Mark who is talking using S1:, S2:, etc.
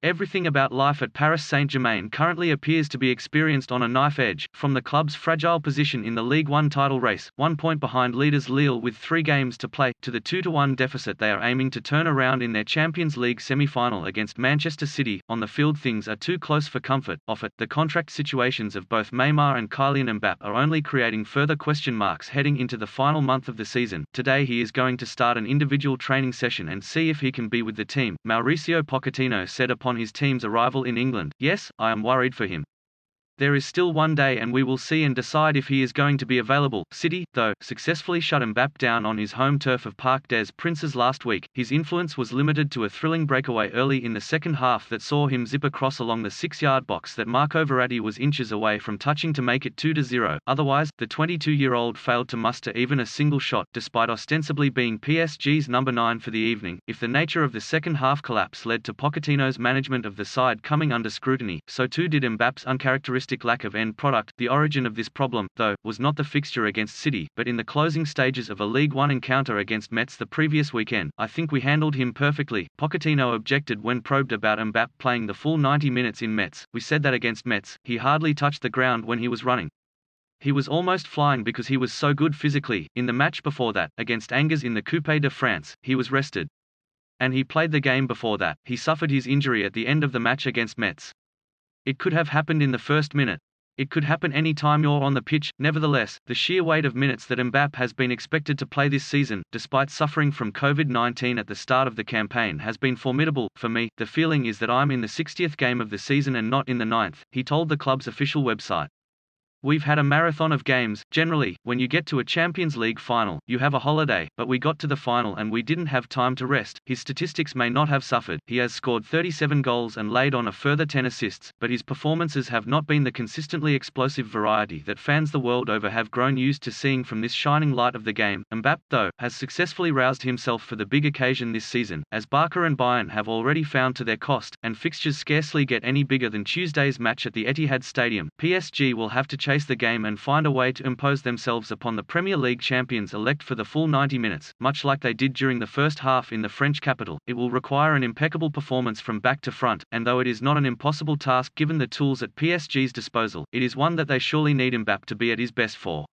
S1: Everything about life at Paris Saint-Germain currently appears to be experienced on a knife edge, from the club's fragile position in the Ligue 1 title race, 1 point behind leaders Lille with 3 games to play, to the 2-1 deficit they are aiming to turn around in their Champions League semi-final against Manchester City. On the field things are too close for comfort. Off it, the contract situations of both Neymar and Kylian Mbappe are only creating further question marks heading into the final month of the season. Today he is going to start an individual training session and see if he can be with the team, Mauricio Pochettino said upon his team's arrival in England. Yes, I am worried for him. There is still one day and we will see and decide if he is going to be available. City, though, successfully shut Mbappe down on his home turf of Parc des Princes last week. His influence was limited to a thrilling breakaway early in the second half that saw him zip across along the 6-yard box that Marco Verratti was inches away from touching to make it 2-0. Otherwise, the 22-year-old failed to muster even a single shot, despite ostensibly being PSG's number 9 for the evening. If the nature of the second half collapse led to Pochettino's management of the side coming under scrutiny, so too did Mbappe's uncharacteristic lack of end product. The origin of this problem, though, was not the fixture against City, but in the closing stages of a Ligue 1 encounter against Metz the previous weekend. I think we handled him perfectly, Pochettino objected when probed about Mbappe playing the full 90 minutes in Metz. We said that against Metz, he hardly touched the ground when he was running. He was almost flying because he was so good physically. In the match before that, against Angers in the Coupe de France, he was rested. And he played the game before that. He suffered his injury at the end of the match against Metz. It could have happened in the first minute. It could happen any time you're on the pitch. Nevertheless, the sheer weight of minutes that Mbappe has been expected to play this season, despite suffering from COVID-19 at the start of the campaign, has been formidable. For me, the feeling is that I'm in the 60th game of the season and not in the 9th, he told the club's official website. We've had a marathon of games. Generally, when you get to a Champions League final, you have a holiday, but we got to the final and we didn't have time to rest. His statistics may not have suffered. He has scored 37 goals and laid on a further 10 assists, but his performances have not been the consistently explosive variety that fans the world over have grown used to seeing from this shining light of the game. Mbappe, though, has successfully roused himself for the big occasion this season, as Barca and Bayern have already found to their cost, and fixtures scarcely get any bigger than Tuesday's match at the Etihad Stadium. PSG will have to chase the game and find a way to impose themselves upon the Premier League champions-elect for the full 90 minutes, much like they did during the first half in the French capital. It will require an impeccable performance from back to front, and though it is not an impossible task given the tools at PSG's disposal, it is one that they surely need Mbappe to be at his best for.